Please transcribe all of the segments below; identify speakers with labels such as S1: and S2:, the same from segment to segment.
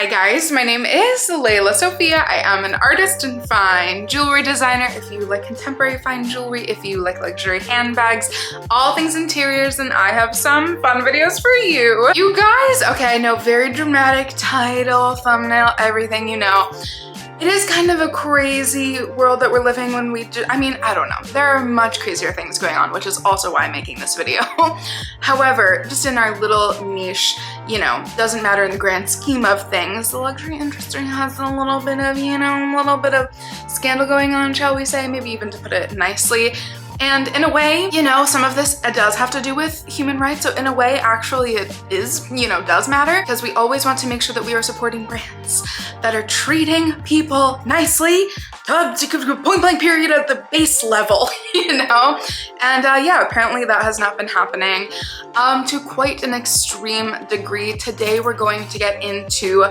S1: Hi guys, my name is Lelasophia. I am an artist and fine jewelry designer. If you like contemporary fine jewelry, if you like luxury handbags, all things interiors, then I have some fun videos for you. You guys, okay, I know, very dramatic title, thumbnail, everything, you know. It is kind of a crazy world that we're living when we do, I mean, I don't know. There are much crazier things going on, which is also why I'm making this video. However, just in our little niche, you know, doesn't matter in the grand scheme of things, the luxury industry has a little bit of, you know, a little bit of scandal going on, shall we say, maybe even to put it nicely. And in a way, you know, some of this does have to do with human rights. So in a way, actually it is, you know, does matter, because we always want to make sure that we are supporting brands that are treating people nicely, point blank period at the base level, you know? And yeah, apparently that has not been happening to quite an extreme degree. Today we're going to get into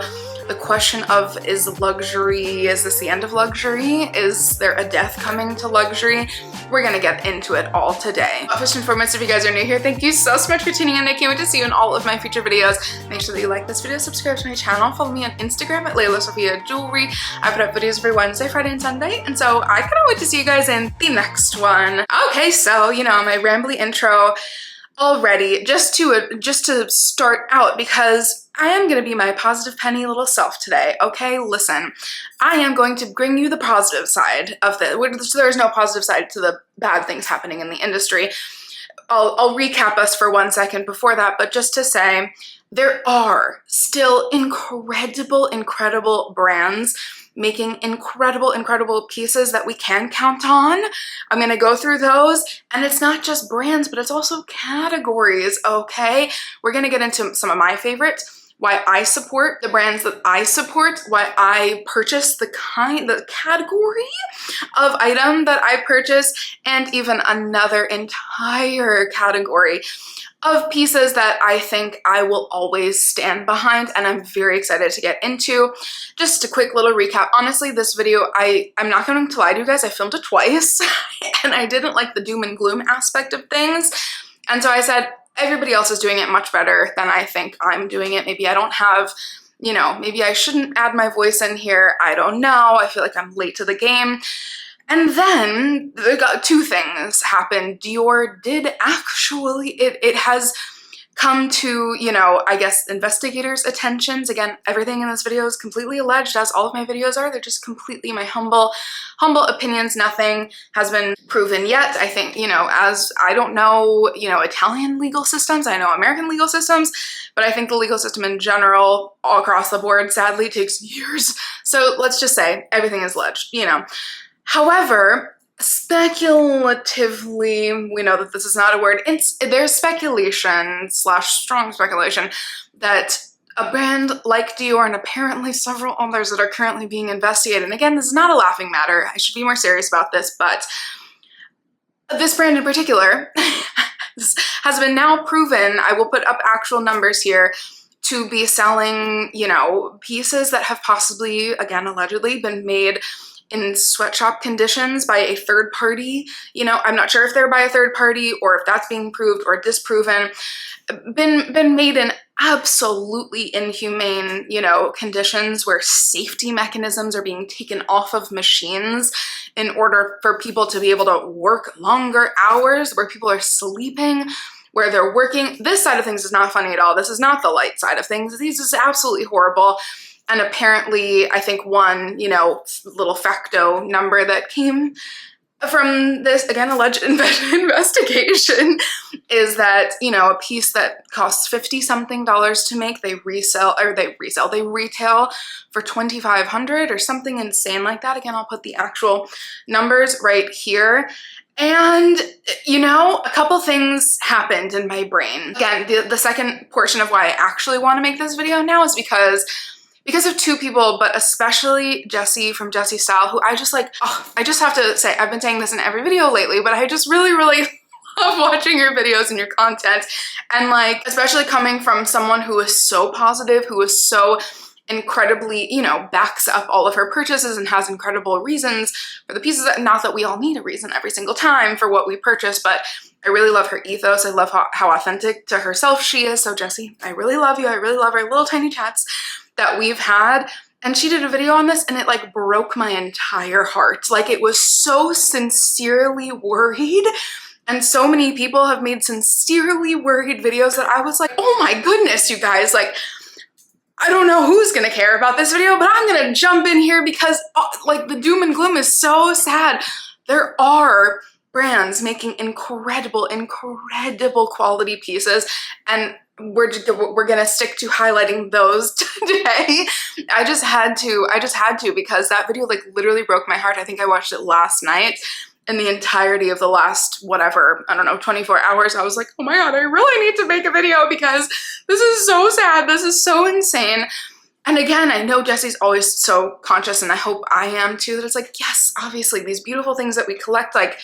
S1: the question of, is luxury, is this the end of luxury? Is there a death coming to luxury? We're gonna get into it all today. First and foremost, if you guys are new here, thank you so much for tuning in. I can't wait to see you in all of my future videos. Make sure that you like this video, subscribe to my channel, follow me on Instagram at lelasophia jewelry. I put up videos every Wednesday, Friday, and Sunday, and so I cannot wait to see you guys in the next one. Okay, so, you know, my rambly intro already, just to start out, because I am going to be my positive penny little self today, okay? Listen, I am going to bring you the positive side of this. There's no positive side to the bad things happening in the industry. I'll recap us for 1 second before that, but just to say, there are still incredible brands making incredible pieces that we can count on. I'm gonna go through those, and it's not just brands, but it's also categories, okay? We're gonna get into some of my favorites, why I support the brands that I support, why I purchase the category of item that I purchase, and even another entire category of pieces that I think I will always stand behind, and I'm very excited to get into. Just a quick little recap. Honestly, this video, I'm not going to lie to you guys, I filmed it twice, and I didn't like the doom and gloom aspect of things, and so I said, everybody else is doing it much better than I think I'm doing it. Maybe I don't have, you know, maybe I shouldn't add my voice in here. I don't know. I feel like I'm late to the game. And then two things happened. Dior did actually, it has come to, you know, I guess investigators' attentions. Again, everything in this video is completely alleged, as all of my videos are. They're just completely my humble opinions. Nothing has been proven yet. I think, you know, as I don't know, you know, Italian legal systems, I know American legal systems, but I think the legal system in general, all across the board, sadly takes years. So let's just say everything is alleged, you know. However, speculatively, we know that this is not a word. There's speculation / strong speculation that a brand like Dior, and apparently several others that are currently being investigated, and again, this is not a laughing matter, I should be more serious about this, but this brand in particular has been now proven, I will put up actual numbers here, to be selling, you know, pieces that have possibly, again, allegedly been made in sweatshop conditions by a third party. You know, I'm not sure if they're by a third party or if that's being proved or disproven. Been made in absolutely inhumane, you know, conditions where safety mechanisms are being taken off of machines in order for people to be able to work longer hours, where people are sleeping, where they're working. This side of things is not funny at all. This is not the light side of things. This is absolutely horrible. And apparently, I think one, you know, little facto number that came from this, again, alleged investigation is that, you know, a piece that costs $50-something to make, they retail for $2,500 or something insane like that. Again, I'll put the actual numbers right here. And, you know, a couple things happened in my brain. Again, the second portion of why I actually want to make this video now is because of two people, but especially Jessie from Jessie Style, who I just like, oh, I just have to say, I've been saying this in every video lately, but I just really love watching your videos and your content. And like, especially coming from someone who is so positive, who is so incredibly, you know, backs up all of her purchases and has incredible reasons for the pieces. Not that we all need a reason every single time for what we purchase, but I really love her ethos. I love how authentic to herself she is. So Jessie, I really love you. I really love our little tiny chats. that we've had. And she did a video on this and it like broke my entire heart. Like it was so sincerely worried. And so many people have made sincerely worried videos that I was like, oh my goodness, you guys, like, I don't know who's gonna care about this video, but I'm gonna jump in here because like the doom and gloom is so sad. There are brands making incredible, incredible quality pieces, and we're gonna stick to highlighting those today. I just had to because that video like literally broke my heart. I think I watched it last night. In the entirety of the last, whatever, I don't know, 24 hours, I was like, oh my God, I really need to make a video because this is so sad. This is so insane. And again, I know Jesse's always so conscious, and I hope I am too, that it's like, yes, obviously these beautiful things that we collect, like,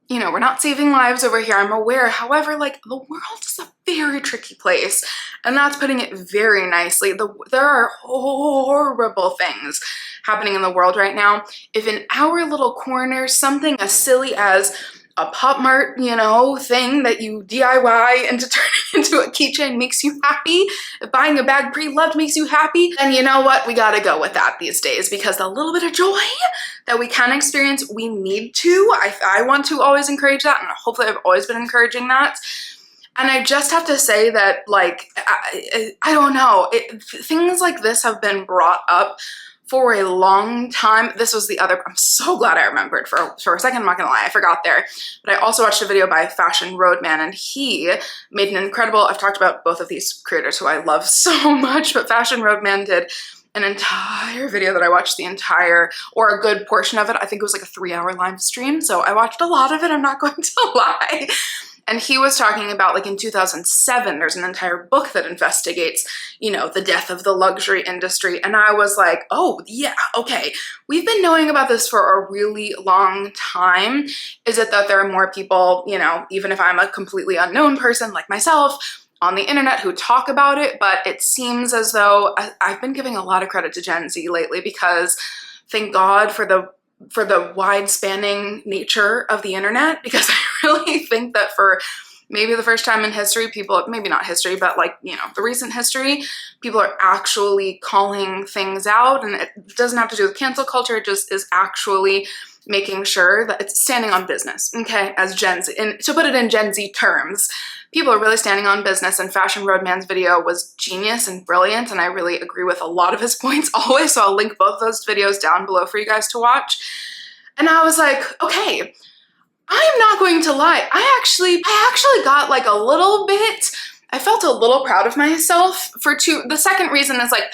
S1: you know, we're not saving lives over here, I'm aware. However, like the world is a very tricky place, and that's putting it very nicely. There are horrible things happening in the world right now. If in our little corner, something as silly as a Pop Mart, you know, thing that you DIY and to turn it into a keychain makes you happy, if buying a bag pre-loved makes you happy, then you know what? We gotta go with that these days, because the little bit of joy that we can experience, we need to. I want to always encourage that, and hopefully I've always been encouraging that. And I just have to say that, like, I don't know, things like this have been brought up for a long time. This was the other, I'm so glad I remembered for a second, I'm not gonna lie, I forgot there. But I also watched a video by Fashion Roadman, and he made an incredible, I've talked about both of these creators who I love so much, but Fashion Roadman did an entire video that I watched the entire, or a good portion of it. I think it was like a 3-hour live stream, so I watched a lot of it, I'm not going to lie. And he was talking about, like, in 2007, there's an entire book that investigates, you know, the death of the luxury industry. And I was like, oh, yeah, okay. We've been knowing about this for a really long time. Is it that there are more people, you know, even if I'm a completely unknown person like myself, on the internet who talk about it? But it seems as though I've been giving a lot of credit to Gen Z lately, because thank God for the wide-spanning nature of the internet, because I really think that for maybe the first time in history, people, maybe not history, but like, you know, the recent history, people are actually calling things out, and it doesn't have to do with cancel culture, it just is actually making sure that it's standing on business, okay, as Gen Z. And to put it in Gen Z terms, people are really standing on business, and Fashion Roadman's video was genius and brilliant, and I really agree with a lot of his points always, so I'll link both those videos down below for you guys to watch. And I was like, okay, I'm not going to lie, I actually got like a little bit, I felt a little proud of myself for the second reason is like,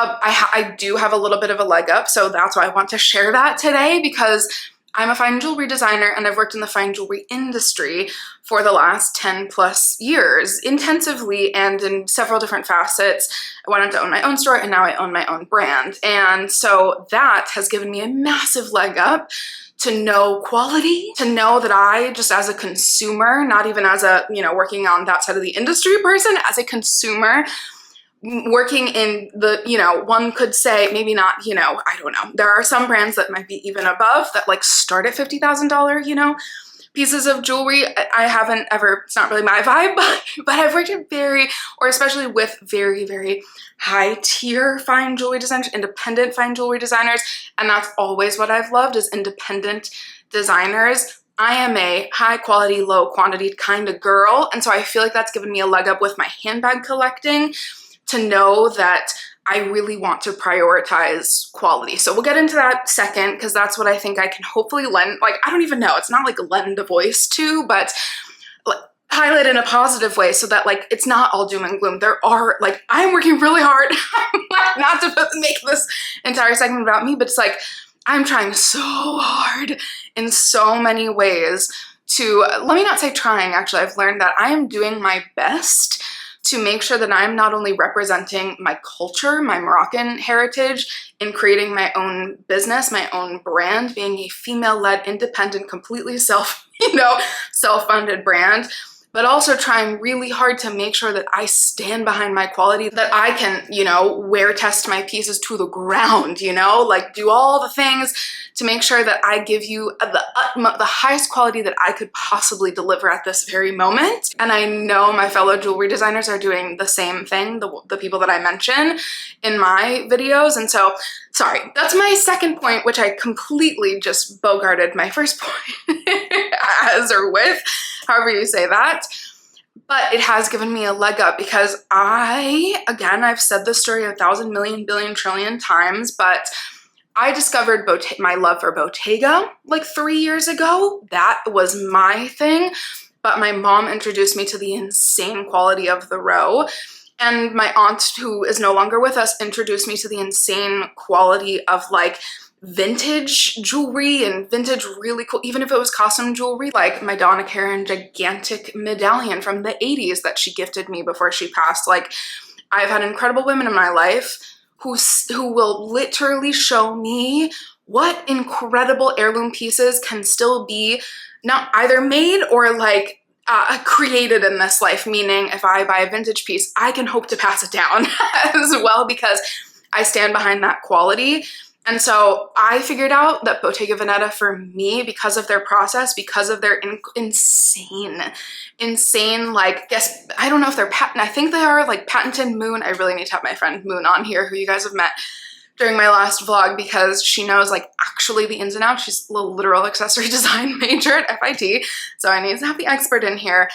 S1: I do have a little bit of a leg up, so that's why I want to share that today, because I'm a fine jewelry designer and I've worked in the fine jewelry industry for the last 10 plus years, intensively and in several different facets. I wanted to own my own store, and now I own my own brand. And so that has given me a massive leg up to know quality, to know that I, just as a consumer, not even as a, you know, working on that side of the industry person, as a consumer, working in the, you know, one could say, maybe not, you know, I don't know. There are some brands that might be even above that like start at $50,000, you know, pieces of jewelry. I haven't ever, it's not really my vibe, but I've worked at especially with very, very high tier fine jewelry designers, independent fine jewelry designers. And that's always what I've loved, is independent designers. I am a high quality, low quantity kind of girl. And so I feel like that's given me a leg up with my handbag collecting, to know that I really want to prioritize quality. So we'll get into that second, because that's what I think I can hopefully lend, like, I don't even know, it's not like lend a voice to, but like, highlight in a positive way, so that like it's not all doom and gloom. There are, like, I'm working really hard not to make this entire segment about me, but it's like I'm trying so hard in so many ways to, let me not say trying, actually, I've learned that I am doing my best to make sure that I'm not only representing my culture, my Moroccan heritage, in creating my own business, my own brand, being a female-led, independent, completely self-funded brand, but also trying really hard to make sure that I stand behind my quality, that I can, you know, wear test my pieces to the ground, you know, like do all the things to make sure that I give you the highest quality that I could possibly deliver at this very moment. And I know my fellow jewelry designers are doing the same thing, the people that I mention in my videos. And so, sorry, that's my second point, which I completely just bogarted my first point as or with, however you say that. But it has given me a leg up because I've said this story 1,000 million billion trillion times, but I discovered my love for Bottega like 3 years ago. That was my thing. But my mom introduced me to the insane quality of the row. And my aunt, who is no longer with us, introduced me to the insane quality of like vintage jewelry and vintage really cool, even if it was custom jewelry, like my Donna Karan gigantic medallion from the 80s that she gifted me before she passed. Like, I've had incredible women in my life who will literally show me what incredible heirloom pieces can still be not either made or like created in this life, meaning if I buy a vintage piece, I can hope to pass it down as well because I stand behind that quality. And so I figured out that Bottega Veneta for me, because of their process, because of their insane, like, guess, I don't know if they're patent, I think they are like patented Moon. I really need to have my friend Moon on here, who you guys have met during my last vlog, because she knows like actually the ins and outs. She's a literal accessory design major at FIT, so I need to have the expert in here.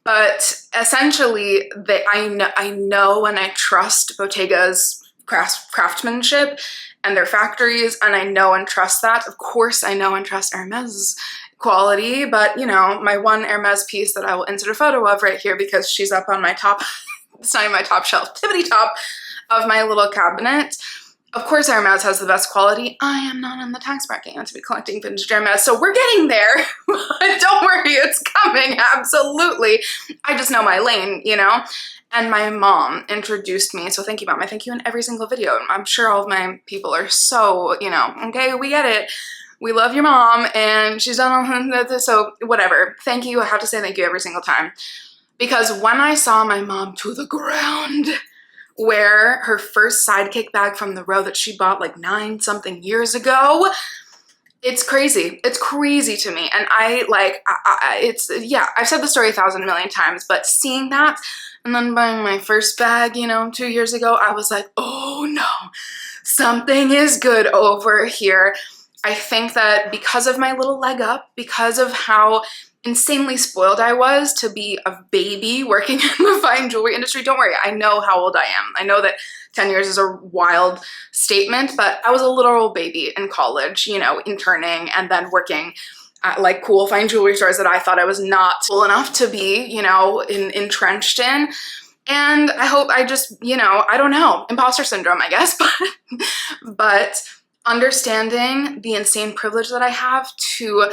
S1: But essentially, I know and I trust Bottega's craftsmanship and their factories, and I know and trust that. Of course, I know and trust Hermes quality, but you know, my one Hermes piece that I will insert a photo of right here because she's up on my top, it's not even my top shelf, tippity top of my little cabinet. Of course, Hermes has the best quality. I am not in the tax bracket to be collecting vintage Hermes, so we're getting there. Don't worry, it's coming, absolutely. I just know my lane, you know? And my mom introduced me, so thank you, Mom. I thank you in every single video. I'm sure all of my people are so, you know, okay, we get it. We love your mom, and she's done all this, so whatever. Thank you, I have to say thank you every single time. Because when I saw my mom to the ground wear her first sidekick bag from the row that she bought like 9-something years ago, it's crazy. It's crazy to me. And yeah, I've said the story 1,000 million times, but seeing that and then buying my first bag, you know, 2 years ago, I was like, oh no, something is good over here. I think that because of my little leg up, because of how insanely spoiled I was to be a baby working in the fine jewelry industry. Don't worry, I know how old I am. I know that 10 years is a wild statement, but I was a literal baby in college, you know, interning and then working at like cool fine jewelry stores that I thought I was not cool enough to be, you know, entrenched in. And I just, you know, I don't know, imposter syndrome, I guess, but understanding the insane privilege that I have to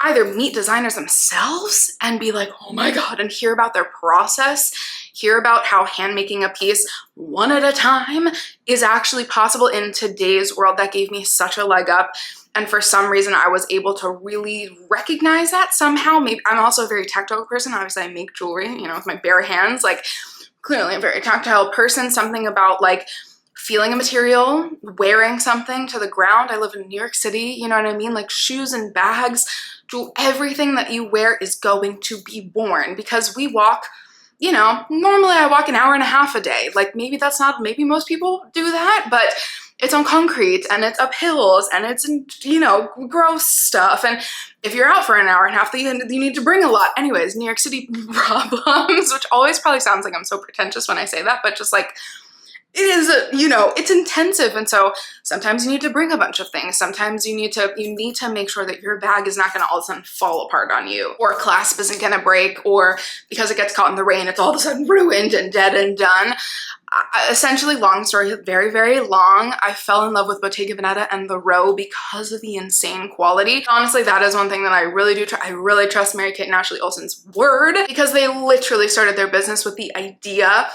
S1: either meet designers themselves and be like, oh my God, and hear about their process, hear about how hand making a piece one at a time is actually possible in today's world. That gave me such a leg up. And for some reason, I was able to really recognize that somehow. Maybe I'm also a very tactile person. Obviously, I make jewelry, you know, with my bare hands, like clearly a very tactile person. Something about like feeling a material, wearing something to the ground. I live in New York City, you know what I mean? Like shoes and bags, everything that you wear is going to be worn because we walk, you know, normally I walk an hour and a half a day. Like maybe that's not, maybe most people do that, but it's on concrete and it's up hills and it's, you know, gross stuff. And if you're out for an hour and a half, you need to bring a lot. Anyways, New York City problems, which always probably sounds like I'm so pretentious when I say that, but just like, it is, you know, it's intensive. And so sometimes you need to bring a bunch of things. Sometimes you need to make sure that your bag is not going to all of a sudden fall apart on you, or a clasp isn't going to break, or because it gets caught in the rain, it's all of a sudden ruined and dead and done. Essentially, long story, very, very long, I fell in love with Bottega Veneta and the row because of the insane quality. Honestly, that is one thing that I really do. I really trust Mary-Kate and Ashley Olsen's word, because they literally started their business with the idea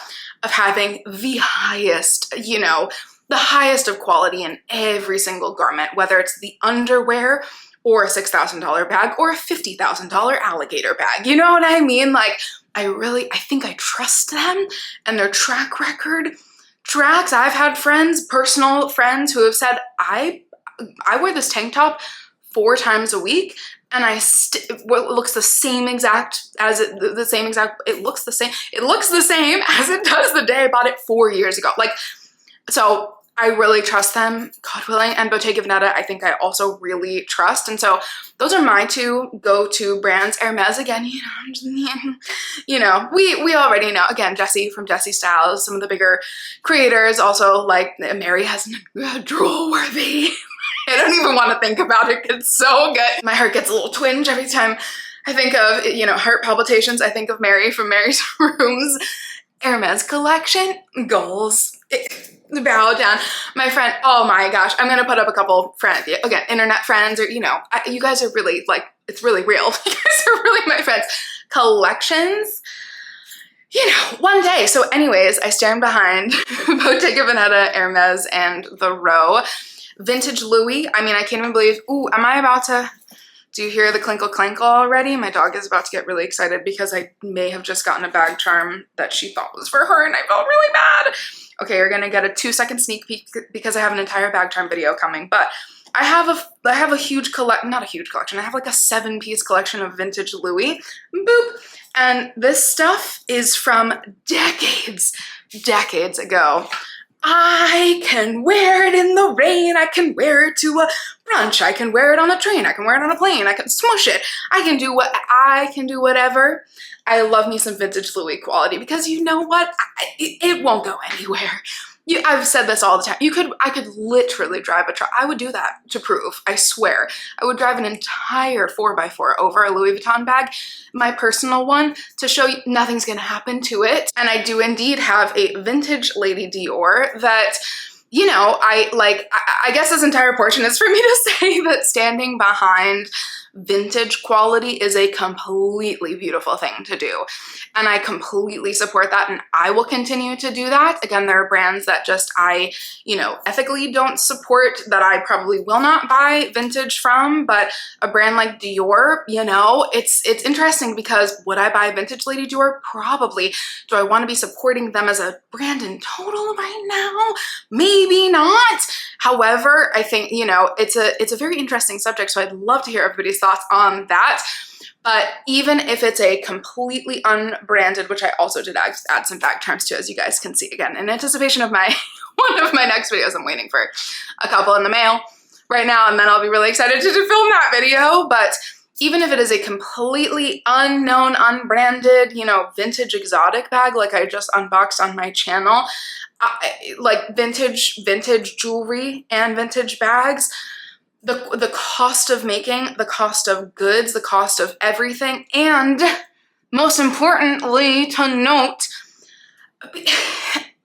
S1: of having the highest, you know, the highest of quality in every single garment, whether it's the underwear or a $6,000 bag or a $50,000 alligator bag. You know what I mean? Like, I think I trust them and their track record tracks. I've had friends, personal friends, who have said, I wear this tank top 4 times a week, and it looks the same exact as it looks the same as it does the day I bought it 4 years ago. Like, so I really trust them, God willing. And Bottega Veneta, I think I also really trust. And so those are my 2 go-to brands. Hermes, again, you know, we already know. Again, Jessie from Jessie Styles, some of the bigger creators. Also, like, Mary has drool worthy. I don't even want to think about it. It's so good. My heart gets a little twinge every time I think of, you know, heart palpitations. I think of Mary from Mary's Rooms. Hermes collection, goals. Bow down. My friend, oh my gosh, I'm gonna put up a couple friends, again, internet friends, or, you know, you guys are really, like, it's really real. You guys are really my friends. Collections, you know, one day. So anyways, I stand behind Bottega Veneta, Hermes, and the Row. Vintage Louis, I mean, I can't even believe, ooh, am I about to, do you hear the clinkle clankle already? My dog is about to get really excited because I may have just gotten a bag charm that she thought was for her, and I felt really bad. Okay, you're gonna get a 2-second sneak peek because I have an entire bag charm video coming, but I have a huge not a huge collection. I have like a 7-piece collection of vintage Louis. Boop. And this stuff is from decades ago. I can wear it in the rain. I can wear it to a brunch. I can wear it on a train. I can wear it on a plane. I can smush it. I can do whatever. I love me some vintage Louis quality because you know what? It won't go anywhere. I've said this all the time. I could literally drive a truck. I would do that to prove, I swear. I would drive an entire 4x4 over a Louis Vuitton bag, my personal one, to show you nothing's gonna happen to it. And I do indeed have a vintage Lady Dior that, you know, I guess this entire portion is for me to say that standing behind vintage quality is a completely beautiful thing to do. And I completely support that, and I will continue to do that. Again, there are brands that just you know, ethically don't support, that I probably will not buy vintage from, but a brand like Dior, you know, it's interesting because would I buy vintage Lady Dior? Probably. Do I want to be supporting them as a brand in total right now? Maybe not. However, I think, you know, it's a very interesting subject, so I'd love to hear everybody's thoughts on that. But even if it's a completely unbranded, which I also did add some bag charms to, as you guys can see, again, in anticipation of my one of my next videos. I'm waiting for a couple in the mail right now, and then I'll be really excited to film that video. But even if it is a completely unknown, unbranded, you know, vintage exotic bag like I just unboxed on my channel, like vintage jewelry and vintage bags, the cost of making, the cost of goods, the cost of everything, and most importantly to note,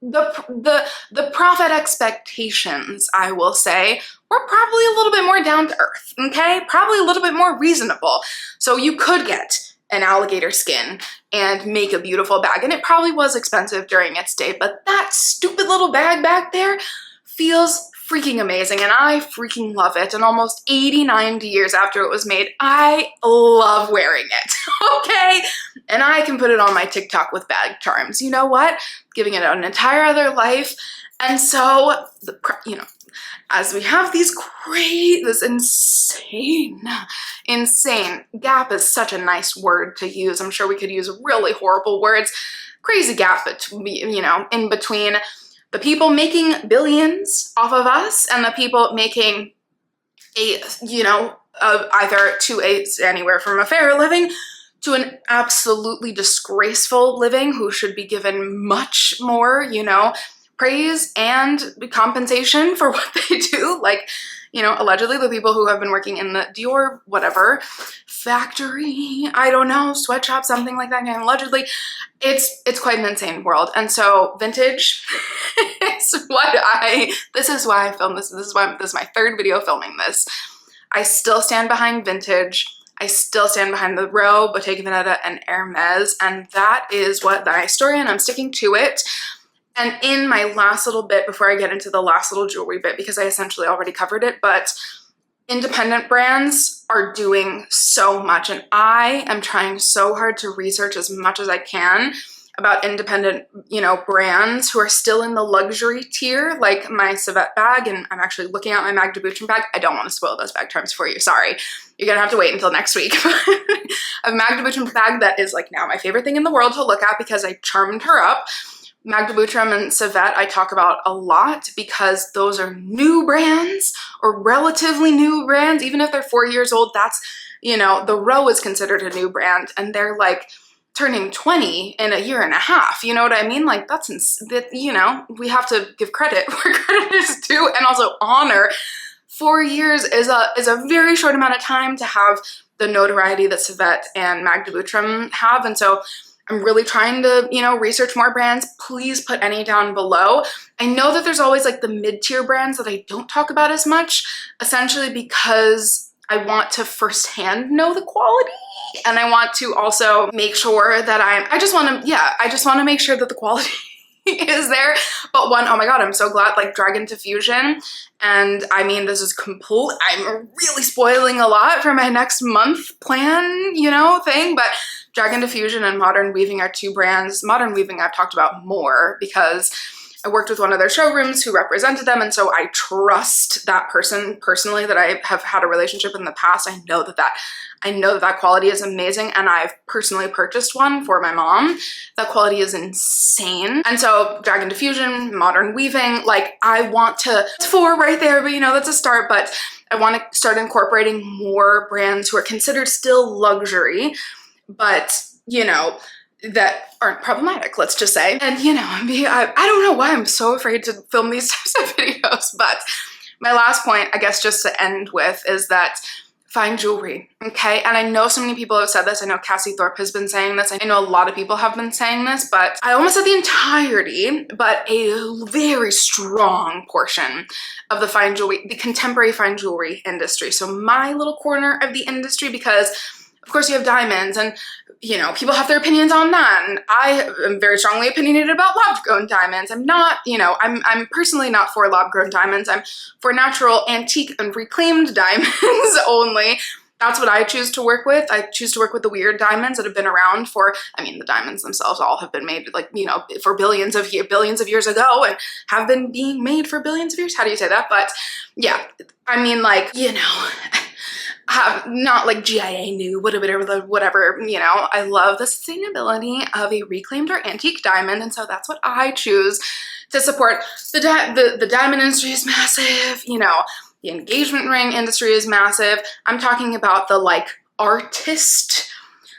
S1: the profit expectations, I will say, were probably a little bit more down to earth, okay? Probably a little bit more reasonable. So you could get an alligator skin and make a beautiful bag, and it probably was expensive during its day, but that stupid little bag back there feels freaking amazing, and I freaking love it. And almost 80, 90 years after it was made, I love wearing it, okay? And I can put it on my TikTok with bag charms. You know what? Giving it an entire other life. And so, you know, as we have this insane, gap is such a nice word to use. I'm sure we could use really horrible words. Crazy gap between, you know, in between the people making billions off of us and the people making either anywhere from a fair living to an absolutely disgraceful living, who should be given much more, you know, praise and compensation for what they do. Like, you know, allegedly the people who have been working in the Dior, whatever, factory, I don't know, sweatshop, something like that, and allegedly, it's quite an insane world. And so vintage is this is why I filmed this. This is my 3rd video filming this. I still stand behind vintage. I still stand behind the Row, Bottega Veneta, and Hermes, and that is my story, and I'm sticking to it. And in my last little bit, before I get into the last little jewelry bit, because I essentially already covered it, but independent brands are doing so much, and I am trying so hard to research as much as I can about independent, you know, brands who are still in the luxury tier, like my Signet bag, and I'm actually looking at my Magda Butrym bag. I don't want to spoil those bag terms for you, sorry. You're gonna have to wait until next week. A Magda Butrym bag that is like now my favorite thing in the world to look at because I charmed her up. Magda Butrym and Signet I talk about a lot because those are new brands or relatively new brands. Even if they're 4 years old, that's, you know, the Row is considered a new brand, and they're like turning 20 in a year and a half. You know what I mean? Like that's, that, you know, we have to give credit where credit is due and also honor. 4 years is a very short amount of time to have the notoriety that Signet and Magda Butrym have. And so I'm really trying to, you know, research more brands. Please put any down below. I know that there's always like the mid-tier brands that I don't talk about as much, essentially because I want to firsthand know the quality, and I want to also make sure that I just want to make sure that the quality is there. But one, oh my God, I'm so glad, like Dragon Diffusion. And I mean, this is complete, I'm really spoiling a lot for my next month plan, you know, thing, but Dragon Diffusion and Modern Weaving are two brands. Modern Weaving I've talked about more because I worked with one of their showrooms who represented them, and so I trust that person personally, that I have had a relationship in the past. I know that quality is amazing, and I've personally purchased one for my mom. That quality is insane. And so Dragon Diffusion, Modern Weaving, like I want to, it's 4 right there, but you know, that's a start, but I want to start incorporating more brands who are considered still luxury, but you know, that aren't problematic, let's just say. And you know, I don't know why I'm so afraid to film these types of videos, but my last point, I guess, just to end with, is that find jewelry, okay? And I know so many people have said this. I know Cassie Thorpe has been saying this. I know a lot of people have been saying this, but I almost said the entirety, but a very strong portion of the fine jewelry, the contemporary fine jewelry industry. So my little corner of the industry, because of course you have diamonds, and you know, people have their opinions on that, and I am very strongly opinionated about lab-grown diamonds. I'm not, you know, I'm personally not for lab-grown diamonds. I'm for natural, antique, and reclaimed diamonds only. That's what I choose to work with. I choose to work with the weird diamonds that have been around for, I mean, the diamonds themselves all have been made, like, you know, for billions of years ago, and have been being made for billions of years. How do you say that? But yeah, I mean, like, you know, not like GIA new, whatever, you know, I love the sustainability of a reclaimed or antique diamond, and so that's what I choose to support. The diamond industry is massive, you know, the engagement ring industry is massive. I'm talking about the like artist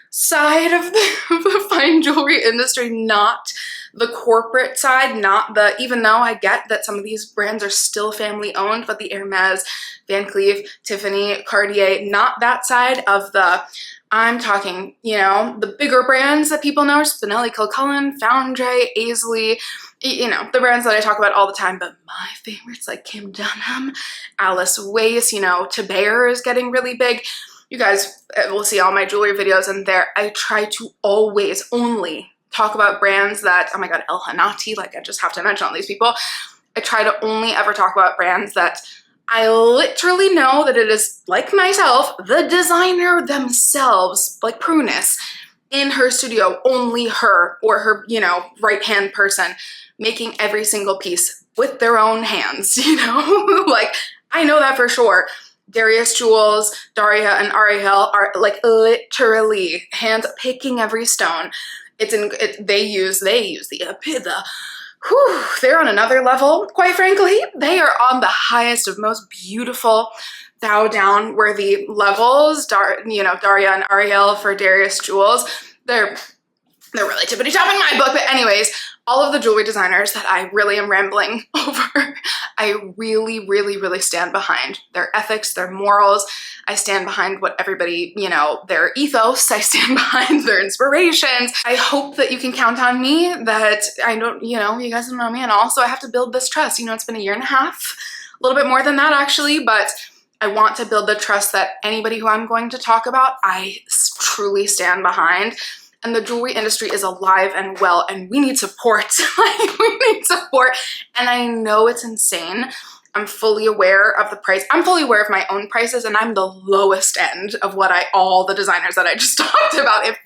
S1: side of the fine jewelry industry, not the corporate side, not the, even though I get that some of these brands are still family owned, but the Hermes, Van Cleef, Tiffany, Cartier, not that side of the, I'm talking, you know, the bigger brands that people know are Spinelli, Kilcullen, Foundry, Aisley, you know, the brands that I talk about all the time. But my favorites like Kim Dunham, Alice Wace, you know, Taber is getting really big. You guys will see all my jewelry videos, and there I try to always only talk about brands that, oh my God, El Hanati, like I just have to mention all these people. I try to only ever talk about brands that I literally know that it is, like myself, the designer themselves, like Prunus, in her studio, only her or her, you know, right-hand person making every single piece with their own hands, you know? Like, I know that for sure. Darius Jewels, Daria, and Ariel are like literally hands picking every stone. They use the Epithet. Whew, they're on another level, quite frankly. They are on the highest of most beautiful, bow down worthy levels. You know, Daria and Ariel for Darius Jewels. They're really tippity top in my book. But anyways, all of the jewelry designers that I really am rambling over, I really stand behind their ethics, their morals. I stand behind what everybody, you know, their ethos. I stand behind their inspirations. I hope that you can count on me, that I don't, you know, you guys don't know me, and also I have to build this trust. You know, it's been a year and a half, a little bit more than that actually, but I want to build the trust that anybody who I'm going to talk about, I truly stand behind. And the jewelry industry is alive and well, and we need support. Like, we need support. And I know it's insane. I'm fully aware of the price. I'm fully aware of my own prices, and I'm the lowest end of what all the designers that I just talked about. If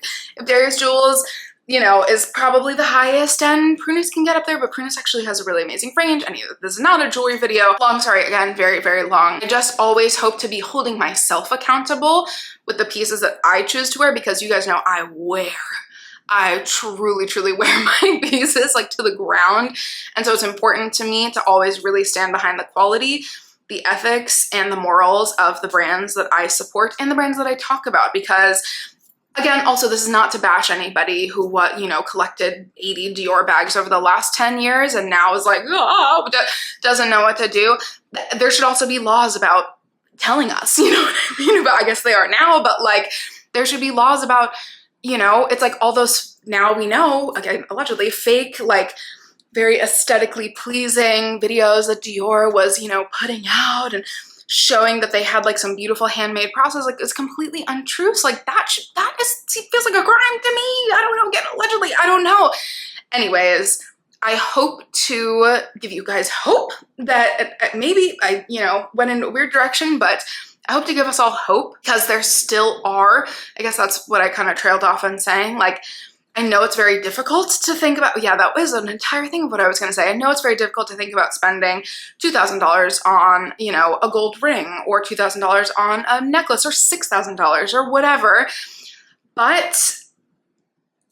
S1: Darius Jewels, you know, is probably the highest end, Prunus can get up there, but Prunus actually has a really amazing range. And this is not a jewelry video. Long story, again, very, very long. I just always hope to be holding myself accountable with the pieces that I choose to wear, because you guys know I truly, truly wear my pieces like to the ground. And so it's important to me to always really stand behind the quality, the ethics, and the morals of the brands that I support and the brands that I talk about. Because again, also, this is not to bash anybody who, you know, collected 80 Dior bags over the last 10 years and now is like, oh, doesn't know what to do. There should also be laws about telling us, you know what I mean? But I guess they are now, but like, there should be laws about, you know, it's like all those, now we know, again, allegedly fake, like very aesthetically pleasing videos that Dior was, you know, putting out and showing that they had like some beautiful handmade process, like it's completely untrue. So like that feels like a crime to me. I don't know, again, allegedly, I don't know. Anyways, I hope to give you guys hope that maybe I, you know, went in a weird direction, but I hope to give us all hope, because there still are, I guess that's what I kind of trailed off on saying, like, I know it's very difficult to think about, yeah, that was an entire thing of what I was gonna say. I know it's very difficult to think about spending $2,000 on, you know, a gold ring, or $2,000 on a necklace, or $6,000 or whatever. But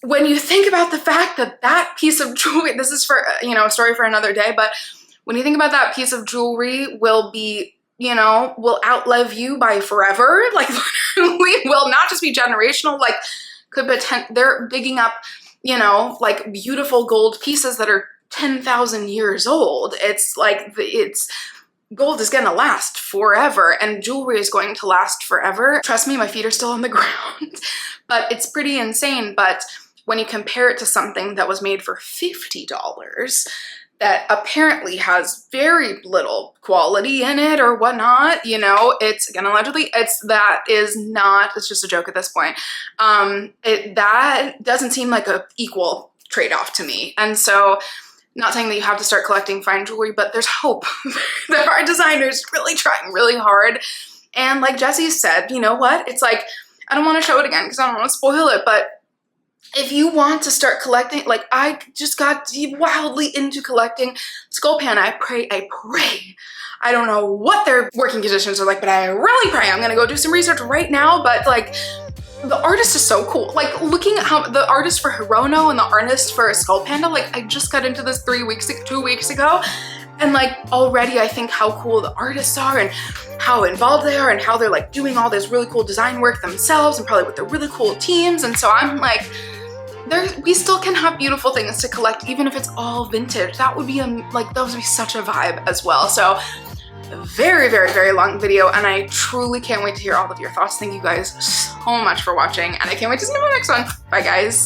S1: when you think about the fact that that piece of jewelry, this is for, you know, a story for another day, but when you think about that piece of jewelry will be, you know, will outlive you by forever, like literally will not just be generational, like they're digging up, you know, like beautiful gold pieces that are 10,000 years old. It's like, gold is gonna last forever, and jewelry is going to last forever. Trust me, my feet are still on the ground, but it's pretty insane. But when you compare it to something that was made for $50, that apparently has very little quality in it or whatnot, you know, it's, again, allegedly, it's just a joke at this point. That doesn't seem like a equal trade-off to me. And so, not saying that you have to start collecting fine jewelry, but there's hope. There are designers really trying really hard. And like Jessie said, you know what? It's like, I don't want to show it again because I don't want to spoil it, but if you want to start collecting, like I just got wildly into collecting skull pan. I pray. I don't know what their working conditions are like, but I really pray. I'm gonna go do some research right now, but like, the artist is so cool. Like looking at how the artist for Hirono and the artist for Skull Panda, like I just got into this 2 weeks ago. And like already I think how cool the artists are and how involved they are and how they're like doing all this really cool design work themselves and probably with their really cool teams. And so I'm like, we still can have beautiful things to collect, even if it's all vintage. That would be like, that would be such a vibe as well. So very, very, very long video, and I truly can't wait to hear all of your thoughts. Thank you guys so much for watching, and I can't wait to see you in the next one. Bye guys.